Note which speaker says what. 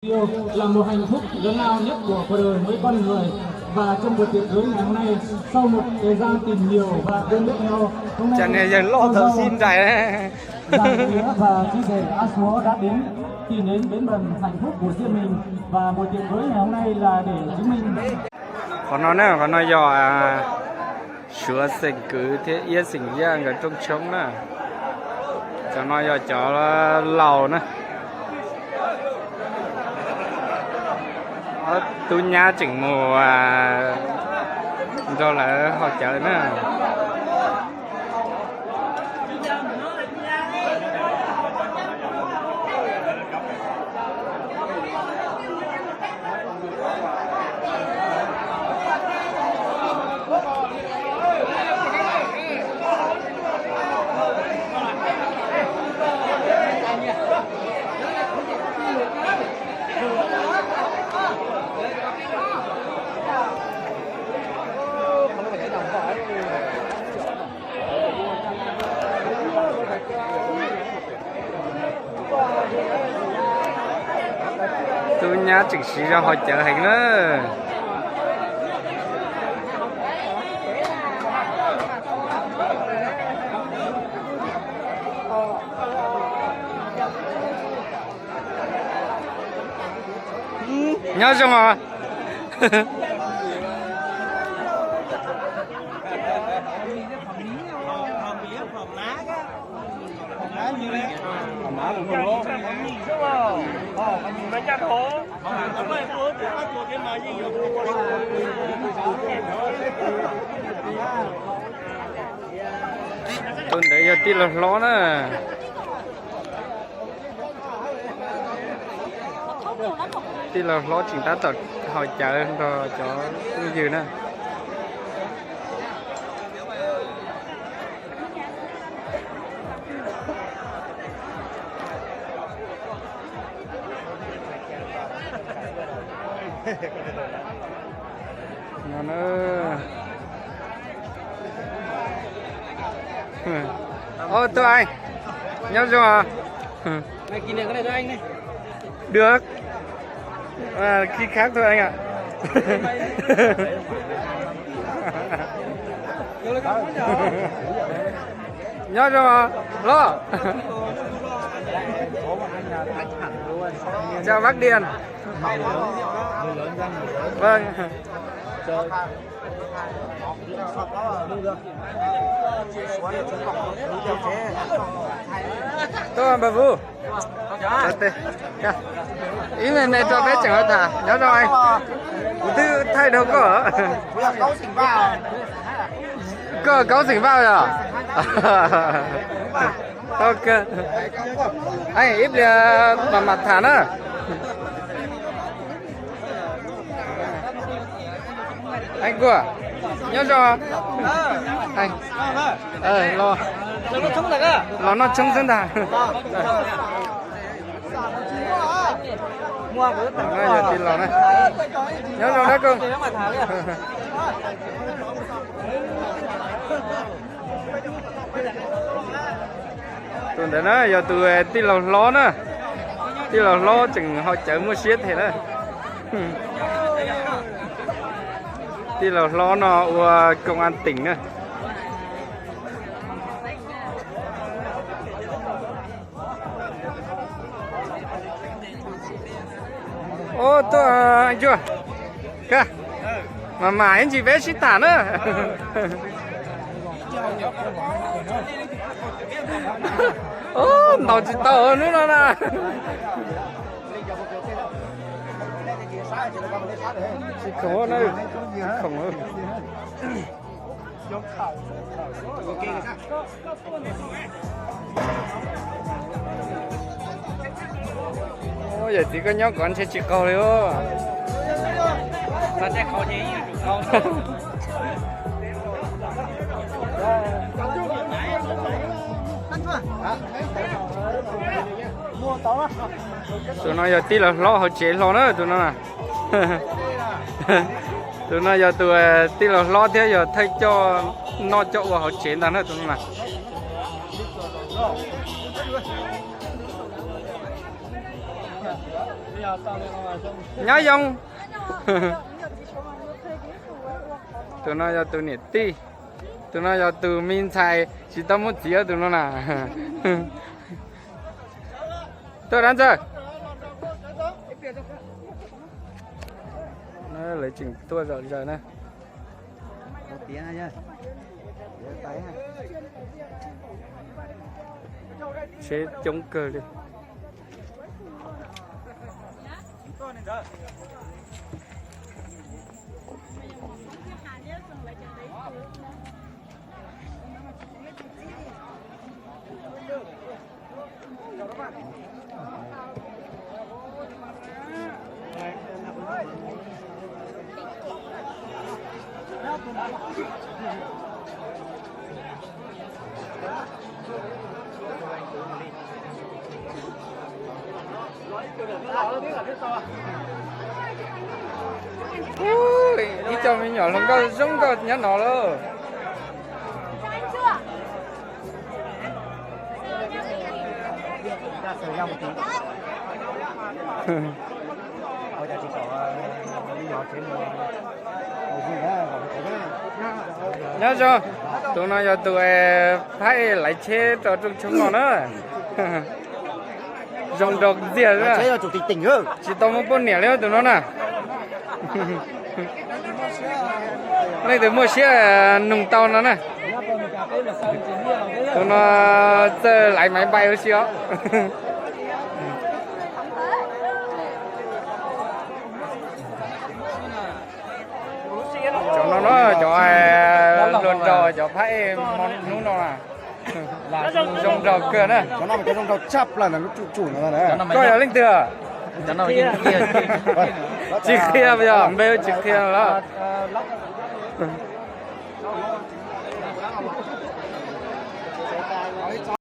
Speaker 1: Yêu là một hạnh phúc lớn lao nhất của cuộc đời mỗi con người, và trong buổi tiệc cưới ngày hôm nay, sau một thời gian tìm hiểu và quen biết nhau, hôm nay
Speaker 2: chẳng này giờ lo thở xin dài đấy.
Speaker 1: Giang Nghĩa và chị rể A Súa đã tìm đến bến bờ hạnh phúc của riêng mình, và buổi tiệc cưới ngày hôm nay là để chứng minh.
Speaker 2: Còn nó nè, còn nó dò sửa sinh cứ thế yên sinh giang ở trong trống nè, cho nó dò cho lầu nè. Tôi nhá chừng mùa do là họ chợ nữa. Tôi nhá chừng xí ra họ chợ hành nữa. nhớ xong rồi. Tôi để cho tí là ló nữa. Tí là ló chính ta tật hồi chợ rồi cho cái gì nữa. Nó ô tôi anh nhớ rồi
Speaker 1: Này kỷ niệm cái này cho anh này.
Speaker 2: được khi khác thôi anh ạ. nhớ rồi lo. Chào bác Điền. Vâng. Tôi bà Vu. Ý này cho bé chẳng hỏi thả. Nhớ rồi anh. Thứ thay đâu có. Có xỉnh vào rồi. Ok. Anh ít là mặt thả nữa. Anh của nhớ cho anh lo nó chống dân đà mua giờ tin lò này nhớ rồi đấy cưng. tuần đấy nó giờ từ tin lò lo nữa, tin lò lo chừng họ chở mua xiết thế đấy. Thì là nó công an tỉnh á. Ô tôi anh chưa cả mà anh chỉ vẽ xít tả nữa. Ô nó chỉ tờ nữa nó nè. Không hơn ơi, không hơn. Ôi giờ chỉ có nhóc còn sẽ chịu câu thôi. Ta sẽ câu gì câu. Tụi nó giờ tí là lo họ chế lo nữa tụi nó nè. Tụi nó giờ tụi tí là lo thế giờ thay cho nó chỗ vào họ chế ra nữa tụi nó nè. nhá dòng tụi nó cho tụi nhiệt ti tụi nó cho tụi min xài chỉ tao muốn chỉ tụi nó nè tôi đang chơi nó lấy chỉnh tua rồi giờ nè chế chống cơ đi đi cho mình nhỏ không có giống có nhá nó đâu nhớ chưa tụi nó giờ tụi phải lấy chế cho chúng nó nữa dùng được gì nữa
Speaker 3: chế là chủ tịch tỉnh ư
Speaker 2: chỉ tao muốn bốn nẻ nữa tụi nó nè này từ mua xe nung tàu nó nè tụi nó lại máy bay ở xíu cho nó cho luồn trò cho phải món nún nó à dùng trò cửa nữa
Speaker 3: nó nằm cái trong đầu chắp là nó chủ nó này
Speaker 2: coi là linh thừa
Speaker 4: cho nó kia
Speaker 2: chỉ kia bây giờ bêu chỉ kia đó